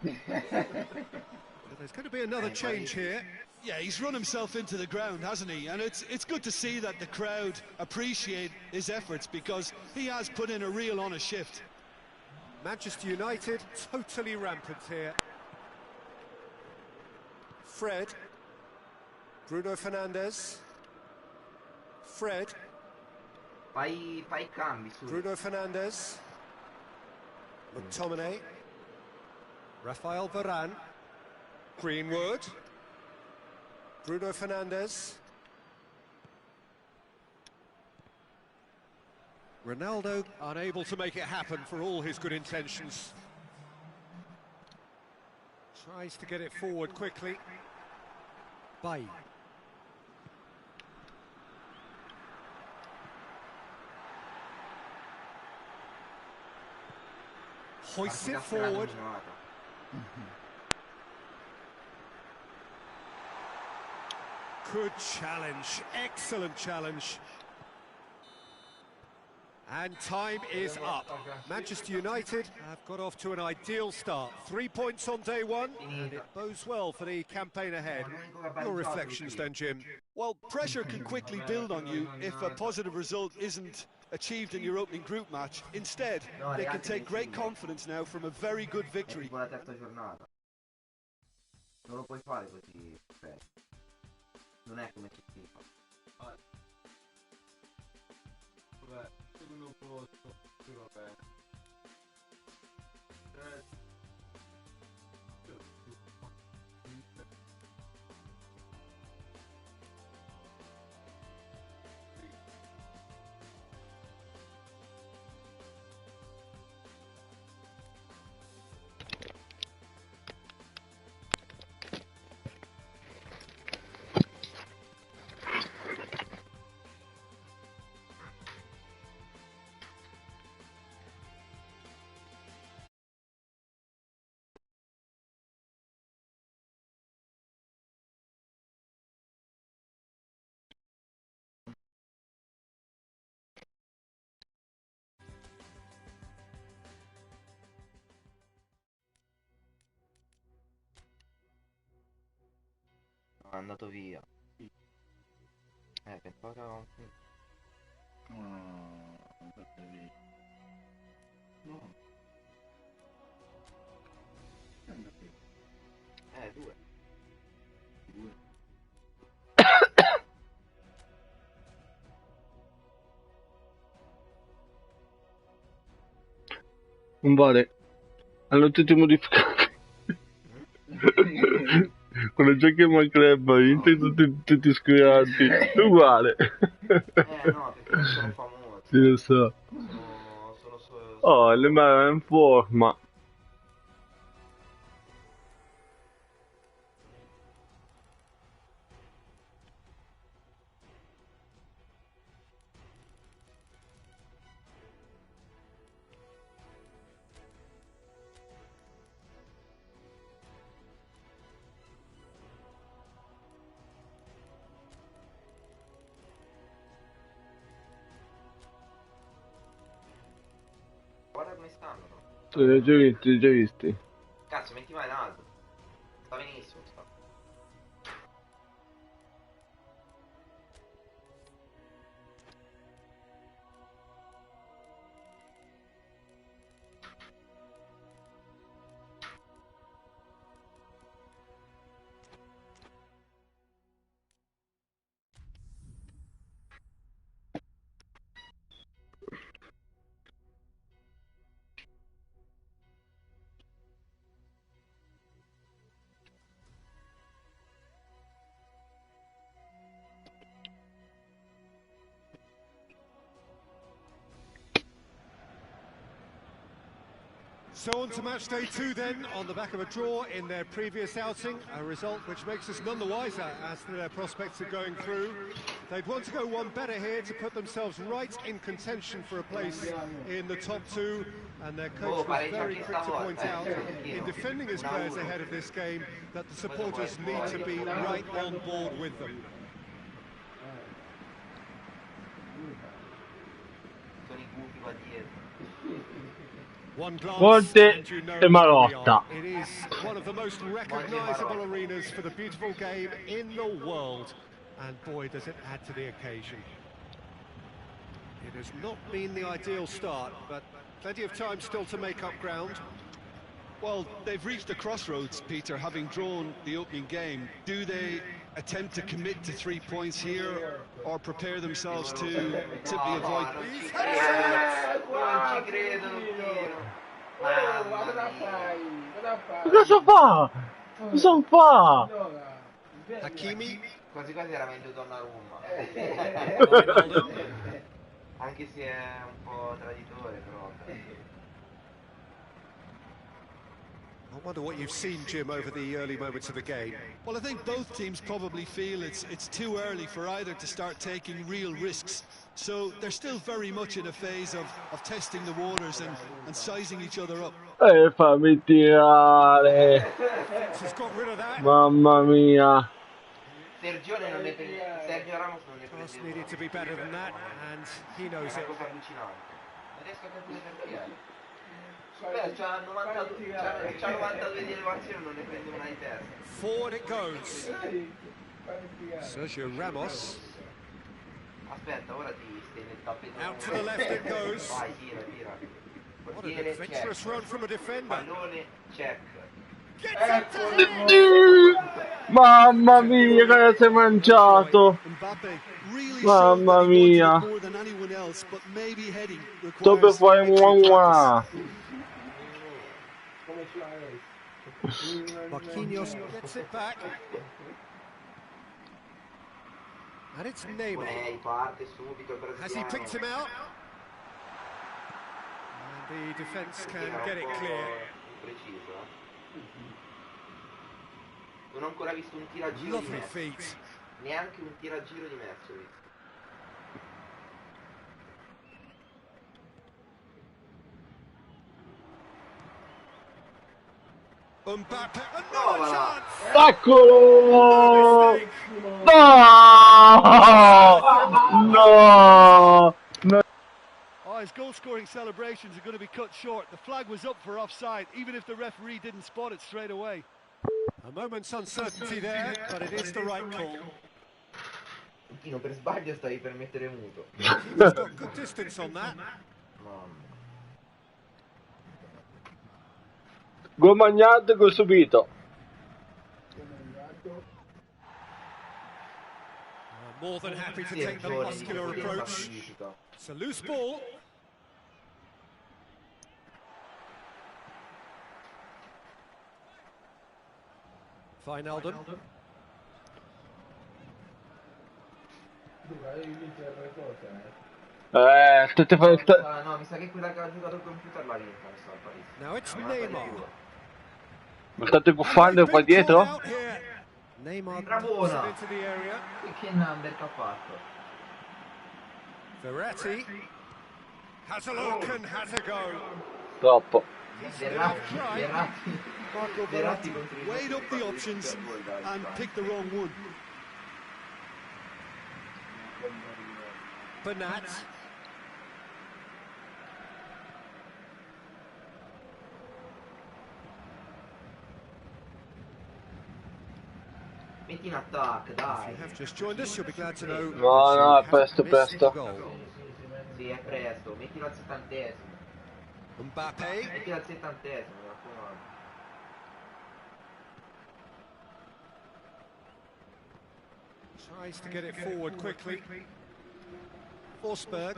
There's going to be another change here. Yeah, he's run himself into the ground, hasn't he? And it's good to see that the crowd appreciate his efforts because he has put in a real honest shift. Manchester United totally rampant here. Fred. Bruno Fernandes. Fred. Fai i cambi su. Bruno Fernandes. McTominay. Rafael Varane. Greenwood. Bruno Fernandes. Ronaldo unable to make it happen for all his good intentions. Tries to get it forward quickly. Bay. Hoists it forward. Good challenge, excellent challenge. And time is up. Manchester United have got off to an ideal start. 3 points on day one, and it bodes well for the campaign ahead. Your reflections then, Jim? Well, pressure can quickly build on you if a positive result isn't achieved in your opening group match. Instead, they can take great confidence now from a very good victory. La terza giornata. Non lo puoi fare così, non è come si fa. Vabbè, secondo posto, sì, va bene. È andato via. Pensavo che avevamo finito. No. Due. Non vale. Hanno tutti modificato. Quando giochi a Minecraft hai vinto tutti scrivati. Uguale. No, perché sono famosi. Sì, lo so. Oh, le mani è in forma. come stanno, no? Li ho già visti, li ho già visti. Cazzo, metti mai in alto. Sta benissimo, sta. So on to match day 2 then, on the back of a draw in their previous outing, a result which makes us none the wiser as to their prospects of going through. They'd want to go one better here to put themselves right in contention for a place in the top 2, and their coach was very quick to point out, in defending his players ahead of this game, that the supporters need to be right on board with them. One glance, and you know e where we Marotta. are. It is one of the most recognisable arenas for the beautiful game in the world, and boy does it add to the occasion. It has not been the ideal start, but plenty of time still to make up ground. Well, they've reached a crossroads, Peter, having drawn the opening game. Do they attempt to commit to 3 points here, or prepare themselves to simply avoid... Non ci credo, Cosa fa? Cosa fa? Hakimi. Quasi quasi era meglio Donnarumma. Anche se è un po' traditore, però. I wonder what you've seen, Jim, over the early moments of the game. Well, I think both teams probably feel it's too early for either to start taking real risks. So they're still very much in a phase of testing the waters and sizing each other up. Fammi tirare. He's got rid of that. Mamma mia. Sergio Ramos non ne Pass prende needed to be better than that, and he knows una it. cosa allucinante. Non riesco a capire perché. Beh, c'ha 92 di elevazione, non ne prende una di testa. Forward it goes. Sergio Ramos. Aspetta, ora ti stai nel tappeto. Out to the left it goes. Vai, tira, tira. What an adventurous run from a defender. Pallone, check. Mamma mia, che si è mangiato. Mbappe really Mamma showed that he mia. wanted it more than anyone else, but maybe heading Sto per requires fare extra mua practice. Marquinhos gets it back. And it's Neymar. Parte subito il Has he picked him out? And the defence can get it clear. Preciso, Non ho ancora visto un tiraggiro di Lovely Messi. feet. Neanche un tiraggiro di Messi ho visto. Mbappe, another Provala! chance! Eccolo! No! No! Oh, his goal-scoring celebrations are going to be cut short. The flag was up for offside, even if the referee didn't spot it straight away. A moment's uncertainty there, but it is the right call. Per sbaglio stavi per mettere muto. He's got good distance on that. Gol magnato e gol subito. More than happy to take the muscular approach. It's a loose ball. Wijnaldum. No, mi sa che quella che ha giocato il computer l'ha vinta, mi sa, Parisi. Now it's Neymar. Mi state buffando qua dietro? Neymar Bravona! into the area. Che number che ha fatto? Verratti has a look and has a go. Troppo. Marco Verratti weighed up the options and picked the wrong one. Bernat. metti in attacco, If dai. you have just joined us, you'll be glad to know No, that no, è she presto, hasn't missed presto. a goal. Sì, è presto, mettilo al 70esimo. Mbappe. Mettilo al 70esimo, mi raccomando. Tries to get it forward quickly. Forsberg.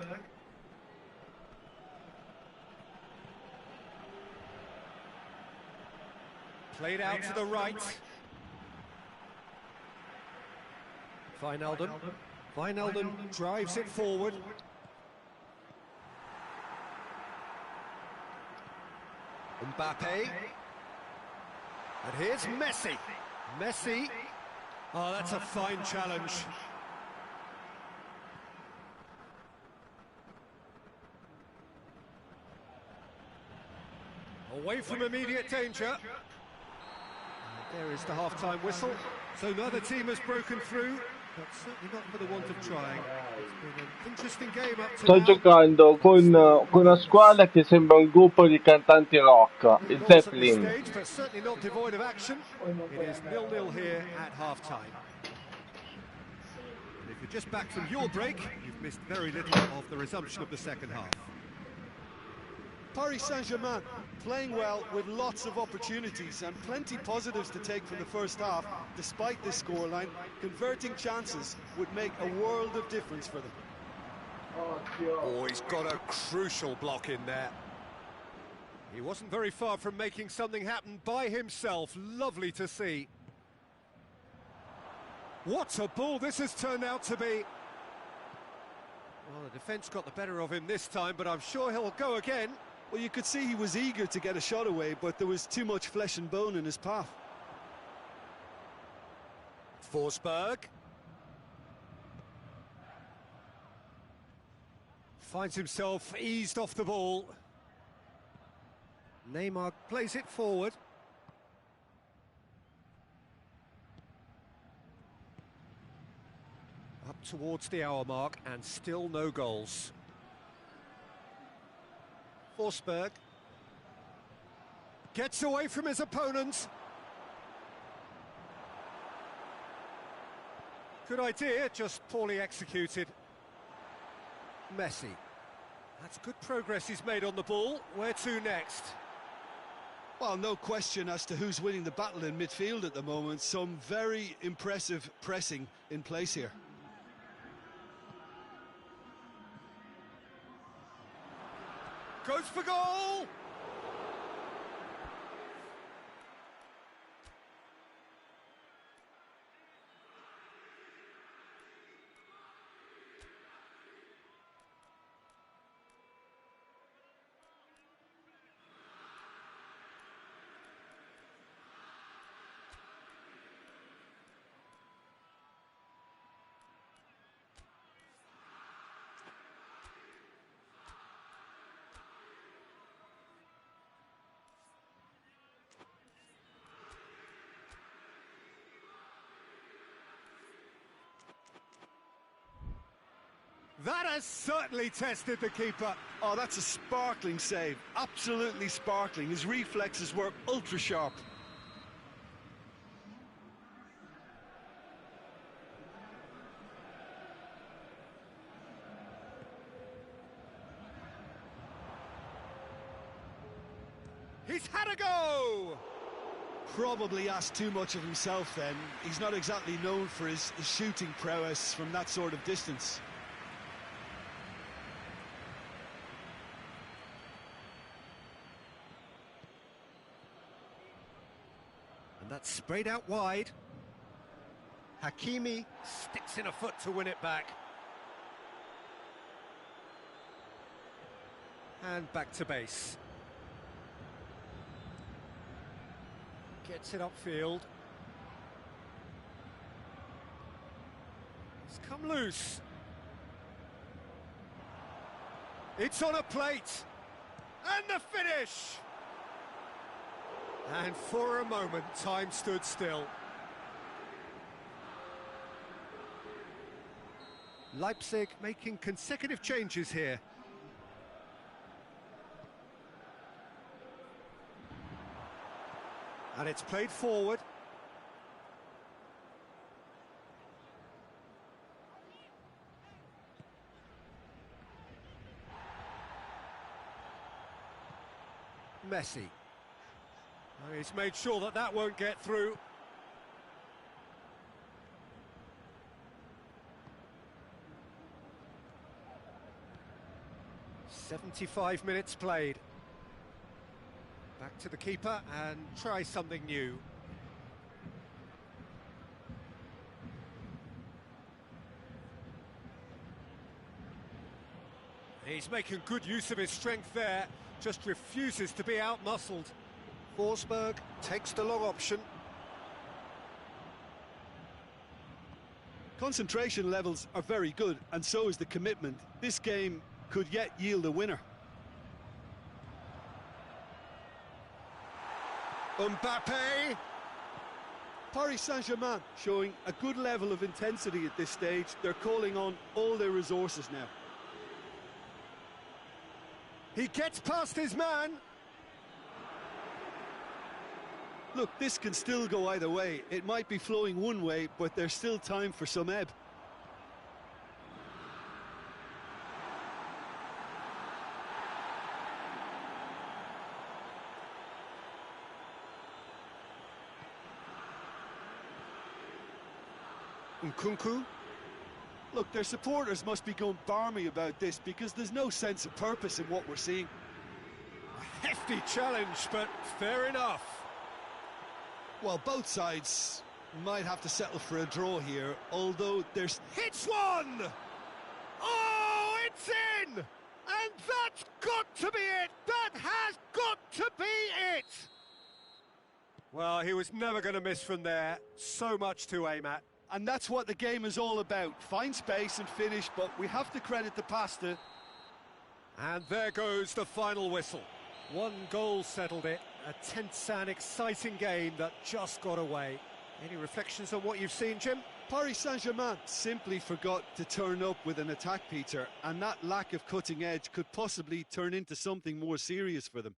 Played out to the right. Wijnaldum. Wijnaldum drives it forward. Mbappe. And here's Messi. Messi. Oh, that's a fine challenge. Away from immediate danger. And there is the half-time whistle. So neither team has broken through, but certainly not for the want of trying. It's been an interesting game up to Sto now. giocando con una squadra che sembra un gruppo di cantanti rock, i Goals at this Zeppelin. stage, but certainly not devoid of action. It is 0-0 here at half-time. And if you're just back from your break, you've missed very little of the resumption of the second half. Paris Saint-Germain playing well with lots of opportunities and plenty positives to take from the first half. Despite this scoreline, converting chances would make a world of difference for them. Oh, he's got a crucial block in there. He wasn't very far from making something happen by himself. Lovely to see. What a ball this has turned out to be. Well, the defence got the better of him this time, but I'm sure he'll go again. Well, you could see he was eager to get a shot away, but there was too much flesh and bone in his path. Forsberg. Finds himself eased off the ball. Neymar plays it forward. Up towards the hour mark and still no goals. Forsberg gets away from his opponent. Good idea, just poorly executed. Messi. That's good progress he's made on the ball. Where to next? Well, no question as to who's winning the battle in midfield at the moment. Some very impressive pressing in place here. Goes for goal! That has certainly tested the keeper. Oh, that's a sparkling save. Absolutely sparkling. His reflexes were ultra sharp. He's had a go! Probably asked too much of himself then. He's not exactly known for his shooting prowess from that sort of distance. And that's sprayed out wide. Hakimi sticks in a foot to win it back. And back to base. Gets it upfield. It's come loose. It's on a plate. And the finish! And for a moment, time stood still. Leipzig making consecutive changes here. And it's played forward. Messi. Oh, he's made sure that that won't get through. "75 minutes played. Back to the keeper and try something new. He's making good use of his strength there, just refuses to be out-muscled. Forsberg takes the long option. Concentration levels are very good, and so is the commitment. This game could yet yield a winner. Mbappe! Paris Saint-Germain showing a good level of intensity at this stage. They're calling on all their resources now. He gets past his man. Look, this can still go either way. It might be flowing one way, but there's still time for some ebb. Nkunku. Look, their supporters must be going barmy about this because there's no sense of purpose in what we're seeing. A hefty challenge, but fair enough. Well, both sides might have to settle for a draw here, although there's... Hits one! Oh, it's in! And that's got to be it! That has got to be it! Well, he was never going to miss from there. So much to aim at. And that's what the game is all about. Find space and finish, but we have to credit the pasta. And there goes the final whistle. One goal settled it. A tense and exciting game that just got away. Any reflections on what you've seen, Jim? Paris Saint-Germain simply forgot to turn up with an attack, Peter, and that lack of cutting edge could possibly turn into something more serious for them.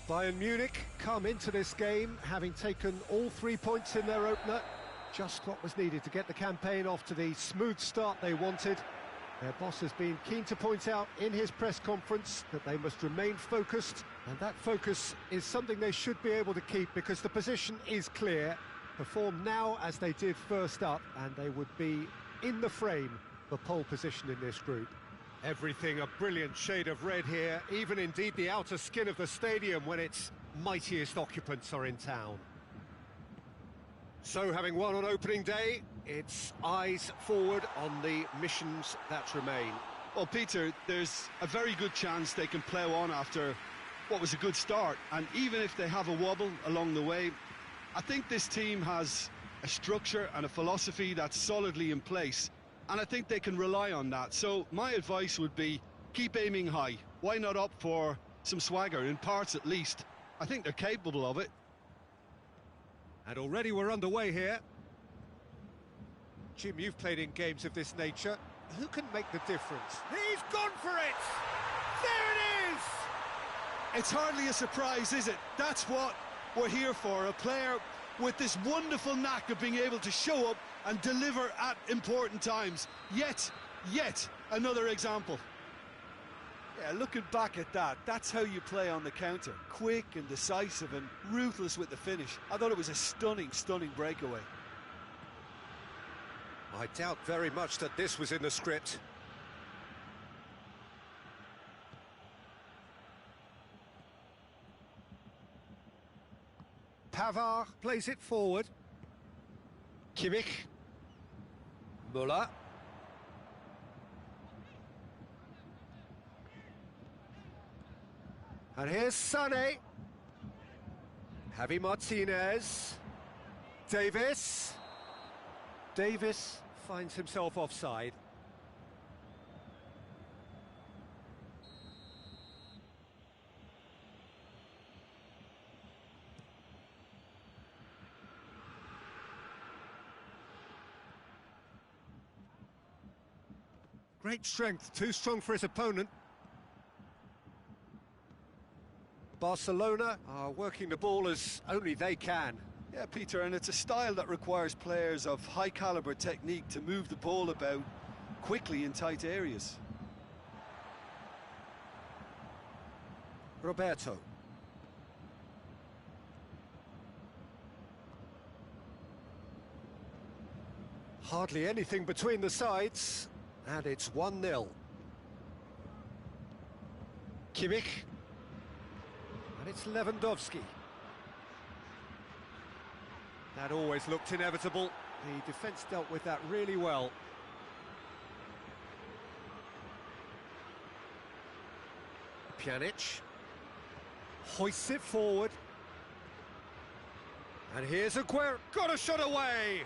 Bayern Munich come into this game having taken all 3 points in their opener. Just what was needed to get the campaign off to the smooth start they wanted. Their boss has been keen to point out in his press conference that they must remain focused, and that focus is something they should be able to keep because the position is clear. Perform now as they did first up, and they would be in the frame for pole position in this group. Everything a brilliant shade of red here, even indeed the outer skin of the stadium when its mightiest occupants are in town. So, having won on opening day, it's eyes forward on the missions that remain. Well, Peter, there's a very good chance they can plough on after what was a good start, and even if they have a wobble along the way, I think this team has a structure and a philosophy that's solidly in place. And I think they can rely on that. So my advice would be, keep aiming high. Why not opt for some swagger, in parts at least? I think they're capable of it. And already we're underway here. Jim, you've played in games of this nature. Who can make the difference? He's gone for it! There it is! It's hardly a surprise, is it? That's what we're here for. A player with this wonderful knack of being able to show up and deliver at important times. Yet another example. Yeah, looking back at that, that's how you play on the counter. Quick and decisive and ruthless with the finish. I thought it was a stunning breakaway. I doubt very much that this was in the script. Pavard plays it forward. Kimmich. Müller. And here's Sané. Javi Martinez. Davis. Davis finds himself offside. Great strength, too strong for his opponent. Barcelona are working the ball as only they can. Yeah, Peter, and it's a style that requires players of high-caliber technique to move the ball about quickly in tight areas. Roberto. Hardly anything between the sides, and it's 1-0. Kimmich. And it's Lewandowski. That always looked inevitable. The defence dealt with that really well. Pjanic hoists it forward. And here's Aguero. Got a shot away!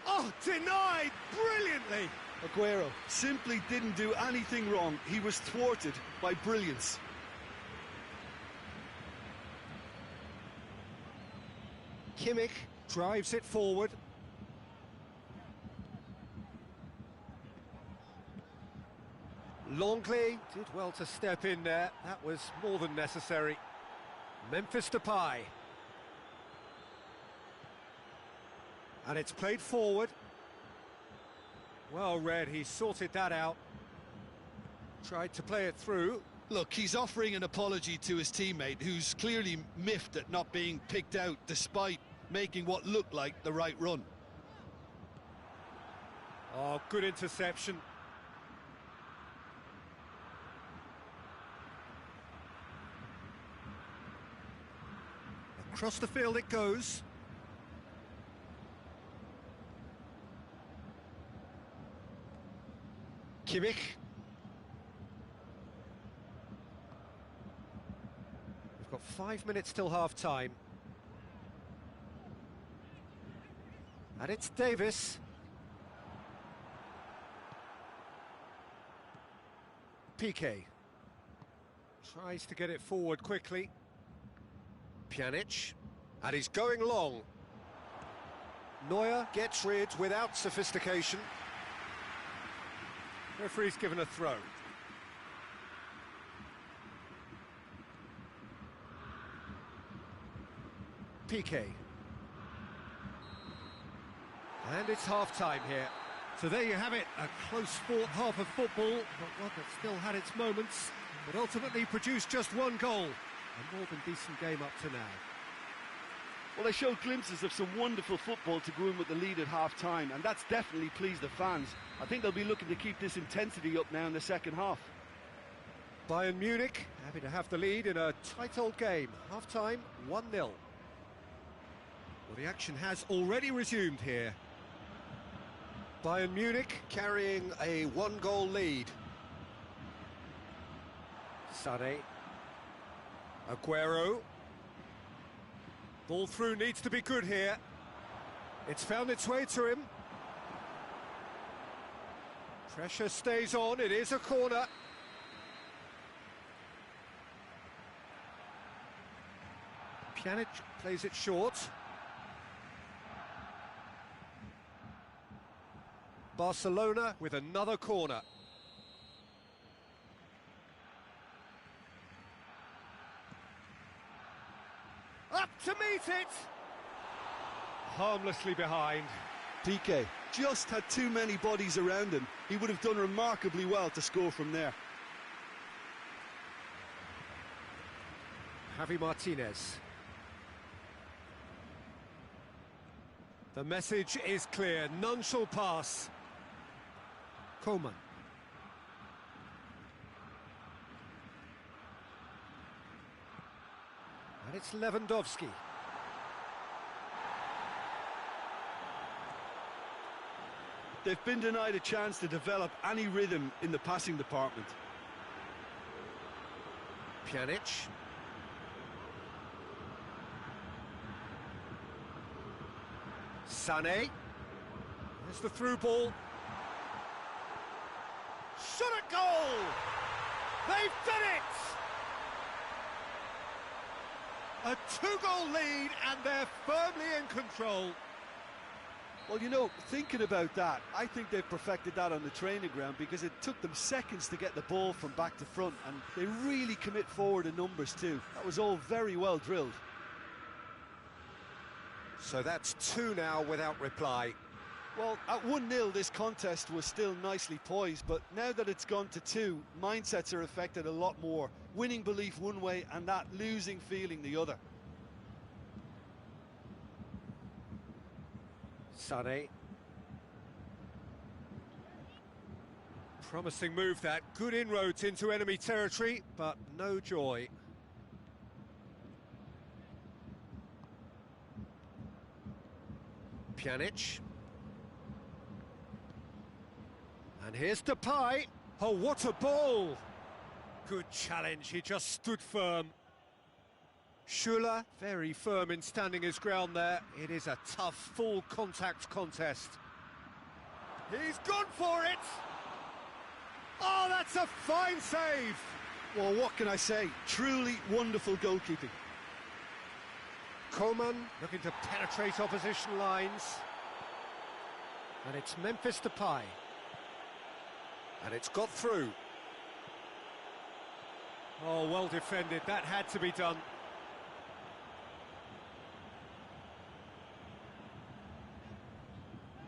Oh, denied brilliantly! Aguero simply didn't do anything wrong. He was thwarted by brilliance. Kimmich drives it forward. Longley did well to step in there. That was more than necessary. Memphis Depay. And it's played forward. Well read, he sorted that out. Tried to play it through. Look, he's offering an apology to his teammate, who's clearly miffed at not being picked out despite making what looked like the right run. Oh, good interception. Across the field it goes. Kimmich. We've got 5 minutes till half-time. And it's Davis. Piqué. Tries to get it forward quickly. Pjanic. And he's going long. Neuer gets rid without sophistication. Referee's given a throw. Piqué. And it's half-time here. So there you have it, a close-fought half of football, but one that still had its moments, but ultimately produced just one goal. A more than decent game up to now. Well, they showed glimpses of some wonderful football to go in with the lead at half-time, and that's definitely pleased the fans. I think they'll be looking to keep this intensity up now in the second half. Bayern Munich happy to have the lead in a tight old game. Half-time, 1-0. Well, the action has already resumed here. Bayern Munich carrying a one-goal lead. Sané. Aguero. Ball through needs to be good here. It's found its way to him. Pressure stays on, it is a corner. Pjanic plays it short. Barcelona with another corner. Up to meet it! Harmlessly behind. PK just had too many bodies around him. He would have done remarkably well to score from there. Javi Martinez. The message is clear, none shall pass. Coman. And it's Lewandowski. They've been denied a chance to develop any rhythm in the passing department. Pjanic. Sané. There's the through ball. Shot at goal! They've done it! A two-goal lead and they're firmly in control. Well, you know, thinking about that, I think they've perfected that on the training ground because it took them seconds to get the ball from back to front, and they really commit forward in numbers too. That was all very well drilled. So that's two now without reply. Well, at 1-0 this contest was still nicely poised, but now that it's gone to 2, mindsets are affected a lot more. Winning belief one way and that losing feeling the other. Sané. Promising move that, good inroads into enemy territory, but no joy. Pjanic. And here's Depay. Oh, what a ball! Good challenge, he just stood firm. Schuller, very firm in standing his ground there. It is a tough, full contact contest. He's gone for it! Oh, that's a fine save! Well, what can I say? Truly wonderful goalkeeping. Coman looking to penetrate opposition lines. And it's Memphis Depay. And it's got through. Oh, well defended, that had to be done.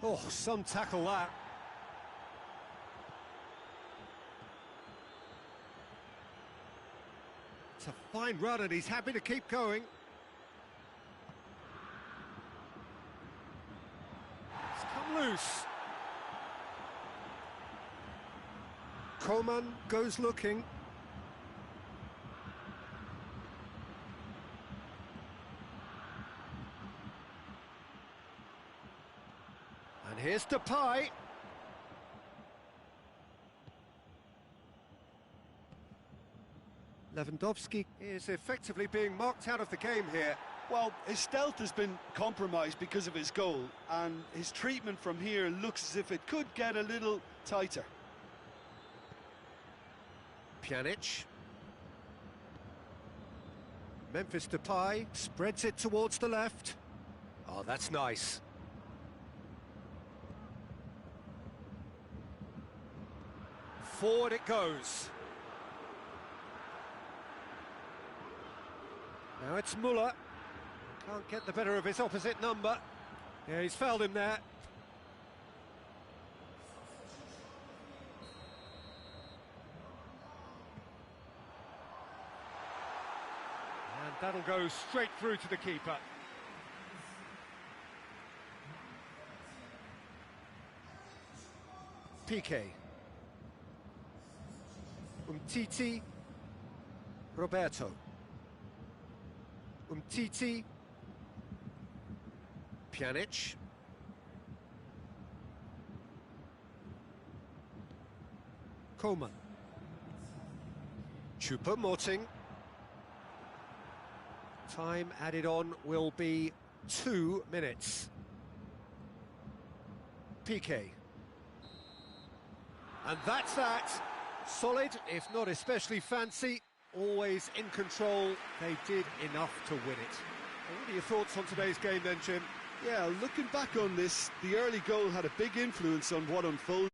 Oh, some tackle that. It's a fine run and he's happy to keep going. It's come loose. Coman goes looking. And here's Depay. Lewandowski is effectively being marked out of the game here. Well, his stealth has been compromised because of his goal, and his treatment from here looks as if it could get a little tighter. Pjanic. Memphis Depay spreads it towards the left. Oh, that's nice. Forward it goes. Now it's Muller. Can't get the better of his opposite number. Yeah, he's fouled him there. And that'll go straight through to the keeper. Piqué. Umtiti. Roberto. Umtiti. Pjanic. Coman. Choupo-Moting. Time added on will be 2 minutes. Piqué. And that's that. Solid, if not especially fancy. Always in control. They did enough to win it. What are your thoughts on today's game then, Jim? Yeah, looking back on this, the early goal had a big influence on what unfolded.